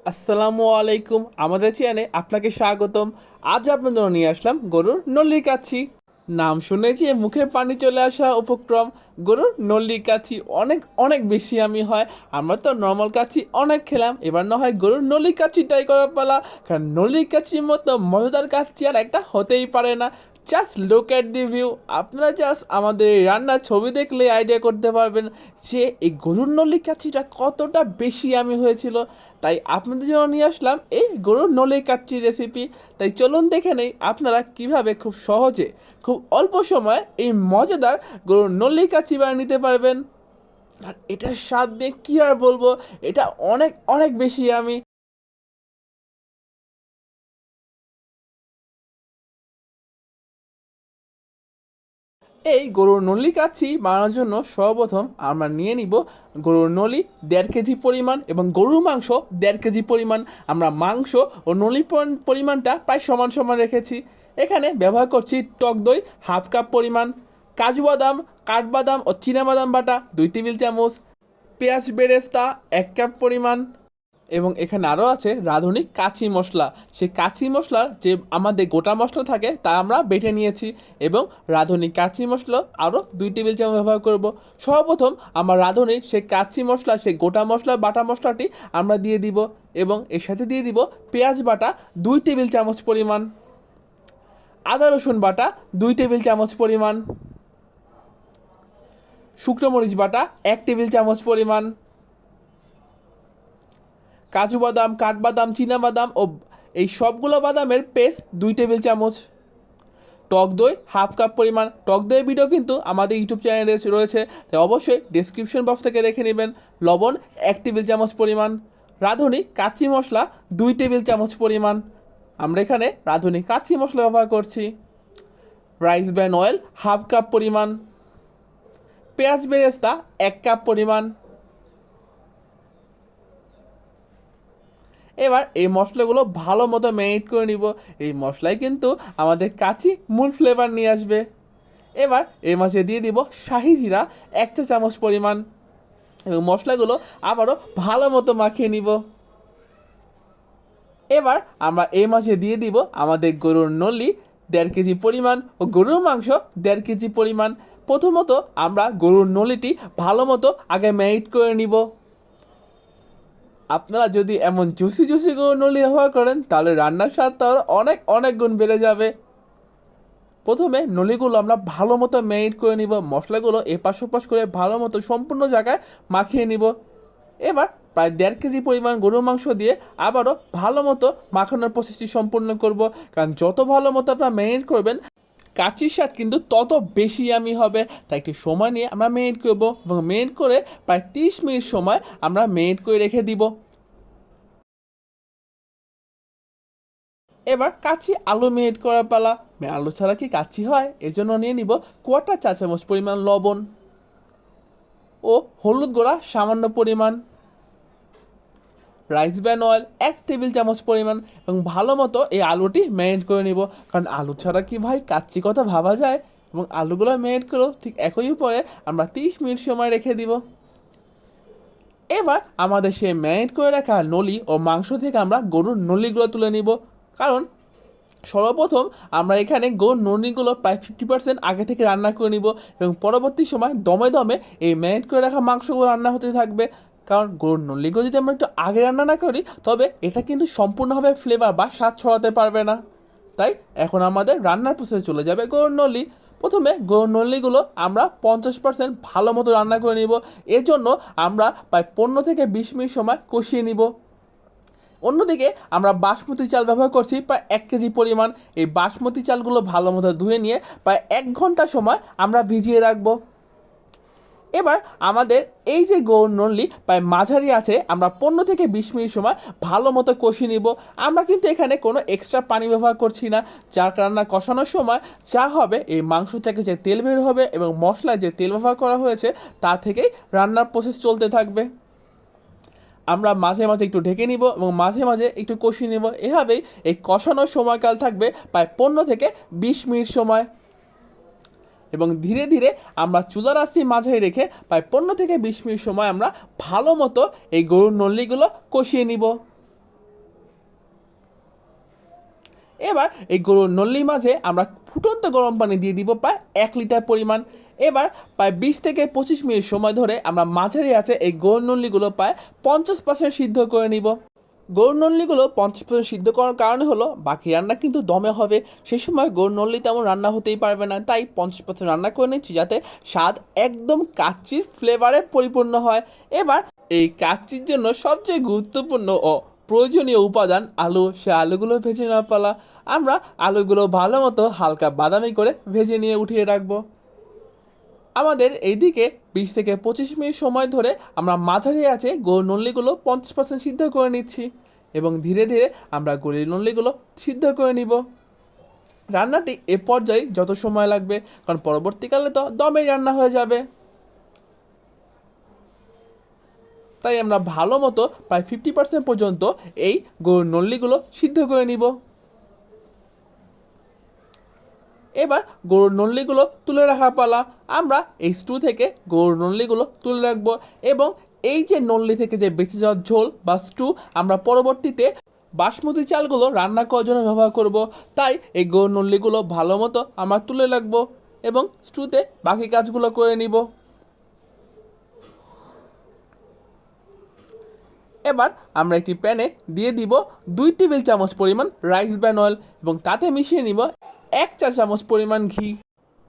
আসসালামু আলাইকুম, আমাদের চ্যানেলে আপনাকে স্বাগতম। আজ আপনাদের জন্য নিয়ে আসলাম গরুর নল্লির কাচ্ছি। নাম শুনেছি মুখে পানি চলে আসা উপক্রম। গরুর নল্লির কাচ্ছি অনেক অনেক বেশি আমি হয়। আমরা তো নর্মাল কাচ্ছি অনেক খেলাম, এবার না হয় গরুর নল্লির কাচ্ছি ট্রাই করার পালা। কারণ নল্লির কাচ্ছির মতো মজাদার কাচ্ছি আর একটা হতেই পারে না। Just look at the view. আপনারা জাস্ট আমাদের এই রান্নার ছবি দেখলে আইডিয়া করতে পারবেন যে এই গরুর নল্লি কাচ্ছিটা কতটা বেশি আমি হয়েছিল। তাই আপনাদের জন্য নিয়ে আসলাম এই গরুর নলি কাচ্চি রেসিপি। তাই চলুন দেখে নেই আপনারা কিভাবে খুব সহজে খুব অল্প সময়ে এই মজাদার গরুর নলি কাচ্চি বানিয়ে নিতে পারবেন। আর এটার স্বাদ নিয়ে কী আর বলবো, এটা অনেক অনেক বেশি আমি। এই গরুর নলি কাচ্চি বানানোর জন্য সর্বপ্রথম আমরা নিয়ে নিব গরুর নলি 1.5 কেজি পরিমাণ এবং গরুর মাংস 1.5 কেজি পরিমাণ। আমরা মাংস ও নলি পরিমাণটা প্রায় সমান সমান রেখেছি। এখানে ব্যবহার করছি টক দই 1/2 কাপ পরিমাণ, কাজু বাদাম, কাঠবাদাম ও চীনাবাদাম বাটা 2 টেবিল চামচ, পেঁয়াজ বেরেস্তা 1 কাপ পরিমাণ, এবং এখানে আরও আছে রাঁধুনি কাঁচি মশলা। সেই কাঁচি মশলার যে আমাদের গোটা মশলা থাকে তা আমরা বেটে নিয়েছি, এবং রাঁধুনি কাঁচি মশলা আরও 2 টেবিল চামচ ব্যবহার করব। সর্বপ্রথম আমরা রাঁধুনির সেই কাঁচি মশলা, সেই গোটা মশলা বাটা মশলাটি আমরা দিয়ে দিব, এবং এর সাথে দিয়ে দিব পেঁয়াজ বাটা 2 টেবিল চামচ পরিমাণ, আদা রসুন বাটা 2 টেবিল চামচ পরিমাণ, শুকনো মরিচ বাটা 1 টেবিল চামচ পরিমাণ, কাজু বাদাম, কাঠবাদাম, চীনাবাদাম ও এই সবগুলো বাদামের পেস্ট 2 টেবিল চামচ, টক দই 1/2 কাপ পরিমাণ। টক দইয়ের ভিডিও কিন্তু আমাদের ইউটিউব চ্যানেলে রয়েছে, তাই অবশ্যই ডিসক্রিপশন বক্স থেকে দেখে নেবেন। লবণ 1 টেবিল চামচ পরিমাণ, রাঁধুনি কাঁচি মশলা 2 টেবিল চামচ পরিমাণ। আমরা এখানে রাঁধুনি কাঁচি মশলা ব্যবহার করছি। রাইস ব্র্যান অয়েল 1/2 কাপ পরিমাণ, পেঁয়াজ বেরেস্তা 1 কাপ পরিমাণ। এবার এই মশলাগুলো ভালো মতো ম্যারিনেট করে নিব। এই মশলায় কিন্তু আমাদের কাঁচি মূল ফ্লেভার নিয়ে আসবে। এবার এর মাঝে দিয়ে দিব শাহি জিরা 1 চা চামচ পরিমাণ, এবং মশলাগুলো আবারও ভালো মতো মাখিয়ে নিব। এবার আমরা এর মাঝে দিয়ে দিব আমাদের গরুর নলি 1.5 কেজি পরিমাণ ও গরুর মাংস 1.5 কেজি পরিমাণ। প্রথমত আমরা গরুর নলিটি ভালো মতো আগে ম্যারিনেট করে নিব। আপনারা যদি এমন জুসি জুসি গরুর নলি ব্যবহার করেন তাহলে রান্নার স্বাদ তাহলে অনেক অনেক গুণ বেড়ে যাবে। প্রথমে নলিগুলো আমরা ভালো মতো ম্যারিনেট করে নিব, মশলাগুলো এপাশ ওপাশ করে ভালো মতো সম্পূর্ণ জায়গায় মাখিয়ে নিব। এবার প্রায় 1.5 কেজি পরিমাণ গরুর মাংস দিয়ে আবারও ভালো মতো মাখানোর প্রসেসটি সম্পূর্ণ করব। কারণ যত ভালো মতো আপনারা ম্যারিনেট করবেন কাচির স্বাদ কিন্তু তত বেশি আমি হবে। তাই একটু সময় নিয়ে আমরা ম্যারিনেট করব, এবং ম্যারিনেট করে প্রায় 30 মিনিট সময় আমরা ম্যারিনেট করে রেখে দিব। এবার কাচ্চি আলু মেরিনেট করার পালা। আলু ছাড়া কি কাচ্চি হয়? এজন্য নিয়ে নিব 1/4 চা চামচ পরিমাণ লবণ ও হলুদ গুঁড়া সামান্য পরিমাণ, রাইস ব্র্যান অয়েল 1 টেবিল চামচ পরিমাণ, এবং ভালো মতো এই আলুটি ম্যারিনেট করে নিব। কারণ আলু ছাড়া কি ভাই কাচ্চি কথা ভাবা যায়? এবং আলুগুলো ম্যারিনেট করেও ঠিক একই উপরে আমরা 30 মিনিট সময় রেখে দিব। এবার আমাদের সেই ম্যারিনেট করে রাখা নলি ও মাংস থেকে আমরা গরুর নলিগুলো তুলে নিব। কারণ সর্বপ্রথম আমরা এখানে গরুর নলিগুলো প্রায় 50% আগে থেকে রান্না করে নিব, এবং পরবর্তী সময় দমে দমে এই ম্যারিনেট করে রাখা মাংসগুলো রান্না হতে থাকবে। কারণ গরুর নলিগুলো যদি আমরা একটু আগে রান্না না করি তবে এটা কিন্তু সম্পূর্ণভাবে ফ্লেভার বা স্বাদ ছড়াতে পারবে না। তাই এখন আমাদের রান্নার প্রসেসে চলে যাবে গরুর নলি। প্রথমে গরুর নলিগুলো আমরা 50% ভালো মতো রান্না করে নিব। এর জন্য আমরা প্রায় 15 থেকে 20 মিনিট সময় কষিয়ে নিব। অন্যদিকে আমরা বাসমতি চাল ব্যবহার করছি প্রায় 1 কেজি পরিমাণ। এই বাসমতি চালগুলো ভালো মতো ধুয়ে নিয়ে প্রায় 1 ঘন্টা সময় আমরা ভিজিয়ে রাখবো। এবার আমাদের এই যে গরুর নলি প্রায় মাঝারি আছে, আমরা 15 থেকে 20 মিনিট সময় ভালো মতো কষিয়ে নিব। আমরা কিন্তু এখানে কোনো এক্সট্রা পানি ব্যবহার করছি না, যার কারণে কষানোর সময় যা হবে এই মাংস থেকে যে তেল বের হবে এবং মশলায় যে তেল ব্যবহার করা হয়েছে তা থেকেই রান্নার প্রসেস চলতে থাকবে। আমরা মাঝে মাঝে একটু ঢেকে নিব এবং মাঝে মাঝে একটু কষিয়ে নিব। এভাবেই এই কষানোর সময়কাল থাকবে প্রায় 15 থেকে 20 মিনিট সময়, এবং ধীরে ধীরে আমরা চুলার আঁচটি মাঝারি রেখে প্রায় 15 থেকে 20 মিনিট সময় আমরা ভালো মতো এই গরুর নল্লিগুলো কষিয়ে নিব। এবার এই গরুর নল্লির মাঝে আমরা ফুটন্ত গরম পানি দিয়ে দিব প্রায় 1 লিটার পরিমাণ। এবার প্রায় 20 থেকে 25 মিনিট সময় ধরে আমরা মাঝারি আছে এই গরুর নল্লিগুলো প্রায় 50% সিদ্ধ করে নিব। গরুর নল্লিগুলো 50% সিদ্ধ করার কারণে হলো বাকি রান্না কিন্তু দমে হবে, সেই সময় গরুর নল্লি তেমন রান্না হতেই পারবে না, তাই 50% রান্না করে নিচ্ছি যাতে স্বাদ একদম কাচ্চির ফ্লেভারে পরিপূর্ণ হয়। এবার এই কাচ্চির জন্য সবচেয়ে গুরুত্বপূর্ণ ও প্রয়োজনীয় উপাদান আলু, সে আলুগুলো ভেজে নেওয়ার পালা। আমরা আলুগুলো ভালো মতো হালকা বাদামি করে ভেজে নিয়ে উঠিয়ে রাখবো। আমাদের এইদিকে 20 থেকে 25 মিনিট সময় ধরে আমরা মাঝারি আছে গরুর নল্লিগুলো 50% সিদ্ধ করে নিচ্ছি এবং ধীরে ধীরে আমরা গরুর নল্লিগুলো সিদ্ধ করে নিব। রান্নাটি এ পর্যায়ে যত সময় লাগবে, কারণ পরবর্তীকালে তো দমেই রান্না হয়ে যাবে, তাই আমরা ভালো মতো প্রায় 50% পর্যন্ত এই গরুর নল্লিগুলো সিদ্ধ করে নিব। এবার গরুর নল্লিগুলো তুলে রাখার পালা। আমরা এই স্টু থেকে গরুর নল্লিগুলো তুলে রাখবো এবং এই যে নল্লি থেকে যে বেঁচে যাওয়ার ঝোল বা স্টু আমরা পরবর্তীতে বাসমতি চালগুলো রান্না করার জন্য ব্যবহার করব, তাই এই গরুর নল্লিগুলো ভালো মতো আমরা তুলে রাখবো এবং স্টুতে বাকি কাজগুলো করে নিব। এবার আমরা একটি প্যানে দিয়ে দিব 2 টেবিল চামচ পরিমাণ রাইস ব্র্যান অয়েল এবং তাতে মিশিয়ে নিব 1 চা চামচ পরিমাণ ঘি।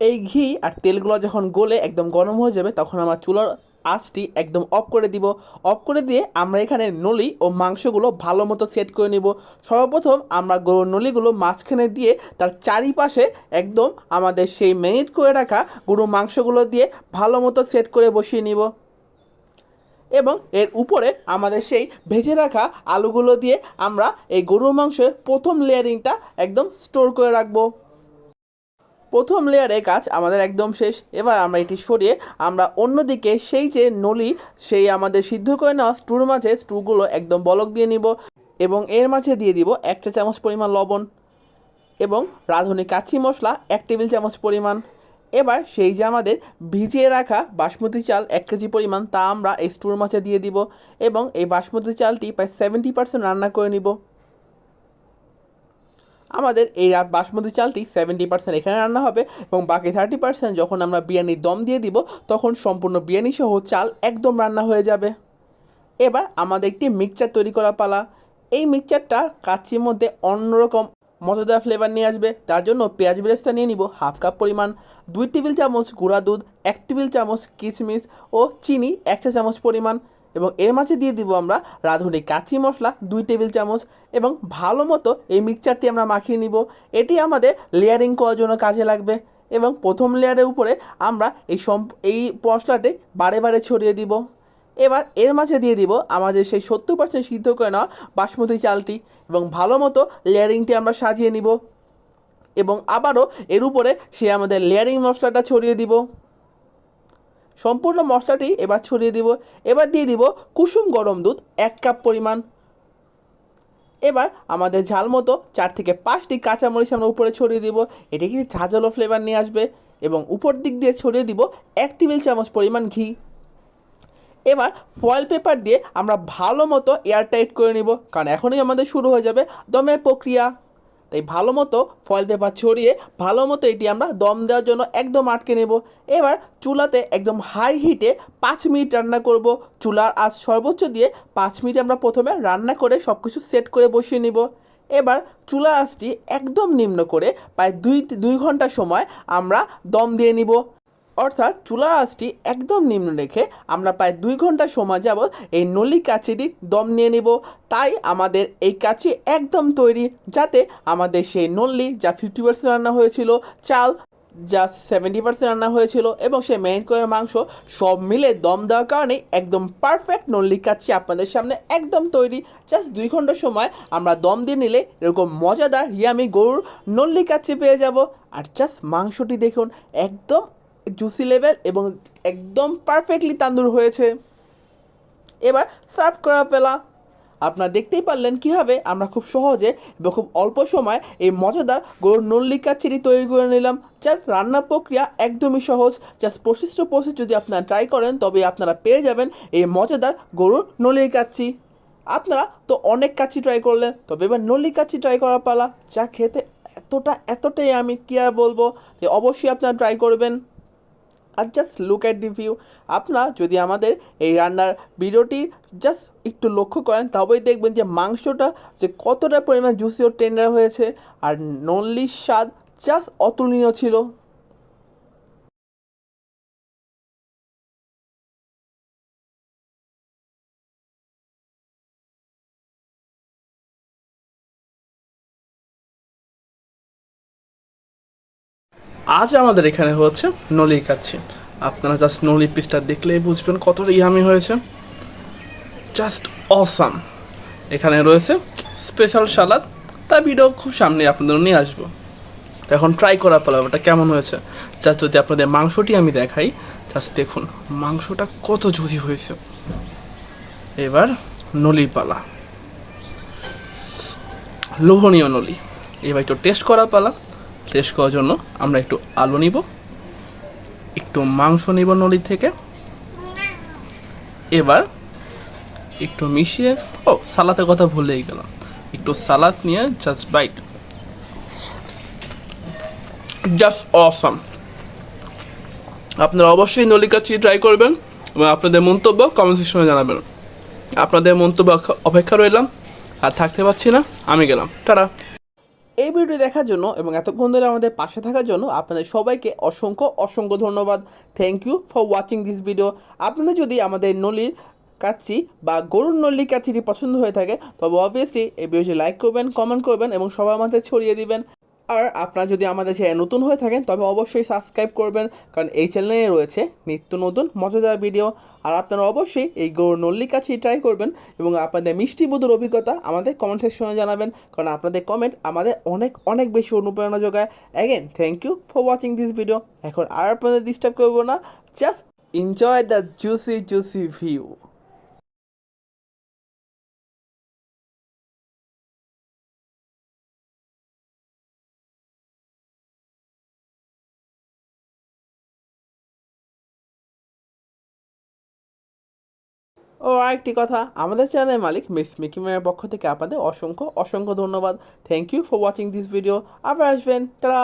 এই ঘি আর তেলগুলো যখন গলে একদম গরম হয়ে যাবে তখন আমরা চুলার আঁচটি একদম অফ করে দিব। অফ করে দিয়ে আমরা এখানে নলি ও মাংসগুলো ভালো মতো সেট করে নিব। সর্বপ্রথম আমরা গরুর নলিগুলো মাঝখানে দিয়ে তার চারিপাশে একদম আমাদের সেই ম্যারিনেট করে রাখা গরু মাংসগুলো দিয়ে ভালো মতো সেট করে বসিয়ে নিব এবং এর উপরে আমাদের সেই ভেজে রাখা আলুগুলো দিয়ে আমরা এই গরুর মাংসের প্রথম লেয়ারিংটা একদম স্টোর করে রাখবো। প্রথম লেয়ারে কাজ আমাদের একদম শেষ। এবার আমরা এটি সরিয়ে আমরা অন্যদিকে সেই যে নলি সেই আমাদের সিদ্ধ করে নেওয়া স্টুর মাঝে স্টুগুলো একদম বলক দিয়ে নিব এবং এর মাঝে দিয়ে দিব 1 চা চামচ পরিমাণ লবণ এবং রাঁধুনি কাচ্চি মশলা 1 টেবিল চামচ পরিমাণ। এবার সেই যে আমাদের ভিজিয়ে রাখা বাসমতি চাল 1 কেজি পরিমাণ তা আমরা এই স্টুর মাঝে দিয়ে দিব এবং এই বাসমতি চালটি প্রায় 70% রান্না করে নিব। আমাদের এই বাসমতি চালটি 70% এখানে রান্না হবে এবং বাকি 30% যখন আমরা বিরিয়ানির দম দিয়ে দিব তখন সম্পূর্ণ বিরিয়ানি সহ চাল একদম রান্না হয়ে যাবে। এবার আমাদের একটি মিক্সচার তৈরি করা পালা। এই মিক্সচারটা কাচ্চির মধ্যে অন্যরকম মজাদার ফ্লেভার নিয়ে আসবে, তার জন্য পেঁয়াজ বেরেস্তা নিয়ে নিব 1/2 কাপ পরিমাণ, 2 টেবিল চামচ গুঁড়া দুধ, 1 টেবিল চামচ কিশমিশ ও চিনি 1 চা চামচ পরিমাণ এবং এর মাঝে দিয়ে দিব আমরা রাঁধুনি কাচ্চি মশলা 2 টেবিল চামচ এবং ভালো মতো এই মিক্সচারটি আমরা মাখিয়ে নিব। এটি আমাদের লেয়ারিং করার জন্য কাজে লাগবে এবং প্রথম লেয়ারের উপরে আমরা এই মশলাটি বারে বারে ছড়িয়ে দিব। এবার এর মাঝে দিয়ে দিব আমাদের সেই 70% সিদ্ধ করে নেওয়া বাসমতি চালটি এবং ভালো মতো লেয়ারিংটি আমরা সাজিয়ে নিব এবং আবারও এর উপরে সে আমাদের লেয়ারিং মশলাটা ছড়িয়ে দিব। সম্পূর্ণ মশলাটি এবার ছড়িয়ে দিব। এবার দিয়ে দিব কুসুম গরম দুধ 1 কাপ পরিমাণ। এবার আমাদের ঝাল মতো 4 থেকে 5টি কাঁচামরিচ আমরা উপরে ছড়িয়ে দিব, এটি কিন্তু ঝাঁঝালো ফ্লেভার নিয়ে আসবে এবং উপর দিক দিয়ে ছড়িয়ে দিব 1 টেবিল চামচ পরিমাণ ঘি। এবার ফয়েল পেপার দিয়ে আমরা ভালো মতো এয়ারটাইট করে নিব, কারণ এখনই আমাদের শুরু হয়ে যাবে দমের প্রক্রিয়া, তাই ভালো মতো ফয়েল পেপার ছড়িয়ে ভালো মতো এটি আমরা দম দেওয়ার জন্য একদম আটকে নেব। এবার চুলাতে একদম হাই হিটে 5 মিনিট রান্না করব। চুলার আঁচ সর্বোচ্চ দিয়ে 5 মিনিট আমরা প্রথমে রান্না করে সব কিছু সেট করে বসিয়ে নিব। এবার চুলার আঁচটি একদম নিম্ন করে প্রায় 2 ঘন্টা সময় আমরা দম দিয়ে নিব, অর্থাৎ চুলার আঁচটি একদম নিম্ন রেখে আমরা প্রায় 2 ঘন্টা সময় যাবৎ এই নলি কাচ্চিটি দম নিয়ে নিব। তাই আমাদের এই কাচ্চি একদম তৈরি, যাতে আমাদের সেই নল্লি যা 50% রান্না হয়েছিল, চাল যা 70% রান্না হয়েছিল এবং সেই ম্যারিনেট করা মাংস সব মিলে দম দেওয়ার কারণে একদম পারফেক্ট নল্লি কাচ্চি আপনাদের সামনে একদম তৈরি। জাস্ট 2 ঘন্টা সময় আমরা দম দিয়ে নিলে এরকম মজাদার ইয়ামি গরুর নল্লি কাচ্চি পেয়ে যাব। আর জাস্ট মাংসটি দেখুন একদম জুসি লেভেল এবং একদম পারফেক্টলি তান্দুর হয়েছে। এবার সার্ভ করা পেলা। আপনারা দেখতেই পারলেন কীভাবে আমরা খুব সহজে এবং খুব অল্প সময় এই মজাদার গরুর নল্লি কাচ্চিটি তৈরি করে নিলাম, যার রান্নার প্রক্রিয়া একদমই সহজ। জাস্ট প্রসেস যদি আপনারা ট্রাই করেন তবে আপনারা পেয়ে যাবেন এই মজাদার গরুর নল্লি কাচ্চি। আপনারা তো অনেক কাচ্চি ট্রাই করলেন, তবে এবার নলি কাচ্চি ট্রাই করার পালা, যা খেতে এতটাই আমি কি আর বলবো, যে অবশ্যই আপনারা ট্রাই করবেন। আর just look at the view. আপনারা যদি আমাদের এই রান্নার ভিডিওটি জাস্ট একটু লক্ষ্য করেন, তবেই দেখবেন যে মাংসটা যে কতটা পরিমাণ জুসি ও টেন্ডার হয়েছে, আর ননলির স্বাদ জাস্ট অতুলনীয় ছিল। আজ আমাদের এখানে হচ্ছে নলি কাচ্ছি। আপনারা জাস্ট নলি পিসটা দেখলেই বুঝবেন কতটা ইয়ামি হয়েছে, জাস্ট অসাম। এখানে রয়েছে স্পেশাল সালাদ, তার ভিডিও খুব সামনে আপনাদের নিয়ে আসবো। তো এখন ট্রাই করার পালা ওটা কেমন হয়েছে। জাস্ট যদি আপনাদের মাংসটি আমি দেখাই, জাস্ট দেখুন মাংসটা কত জুজি হয়েছে। এবার নলি পালা, লোভনীয় নলি। এবার একটু টেস্ট করার পালা। টেস্ট করার জন্য আমরা একটু আলু নিব, একটু মাংস নিব নলি থেকে। এবার একটু মিশিয়ে, ও সালাদের কথা ভুলেই গেলাম, একটু সালাদ নিয়ে জাস্ট বাইট, জাস্ট অসাম। আপনারা অবশ্যই নলি কাচ্চি ট্রাই করবেন এবং আপনাদের মন্তব্য কমেন্ট সেকশনে জানাবেন। আপনাদের মন্তব্য অপেক্ষা রইলাম। আর থাকতে পারছি না, আমি গেলাম, টাটা। এই ভিডিও দেখার জন্য এবং এতক্ষণ ধরে আমাদের পাশে থাকার জন্য আপনাদের সবাইকে অসংখ্য ধন্যবাদ। Thank you for watching this video. আপনাদের যদি আমাদের নলির কাচ্চি বা গরুর নলির কাচ্চিটি পছন্দ হয়ে থাকে, তবে অবভিয়াসলি এই ভিডিওটি লাইক করবেন, কমেন্ট করবেন এবং সবার মধ্যে ছড়িয়ে দিবেন। আর আপনারা যদি আমাদের চ্যানেল নতুন হয়ে থাকেন, তবে অবশ্যই সাবস্ক্রাইব করবেন, কারণ এই চ্যানেলে রয়েছে নিত্য নতুন মজাদার ভিডিও। আর আপনারা অবশ্যই এই গরুর নল্লি কাচ্চি ট্রাই করবেন এবং আপনাদের মিষ্টি মধুর অভিজ্ঞতা আমাদের কমেন্ট সেকশনে জানাবেন, কারণ আপনাদের কমেন্ট আমাদের অনেক বেশি অনুপ্রেরণা যোগায়। Again thank you for watching this video. এখন আর আপনাদের ডিস্টার্ব করবো না, just enjoy the juicy view. ও আরেকটি কথা, আমাদের চ্যানেলের মালিক মিস মিকি মেয়ের পক্ষ থেকে আপনাদের অসংখ্য ধন্যবাদ। Thank you for watching this video. আবার আসবেন, টাটা।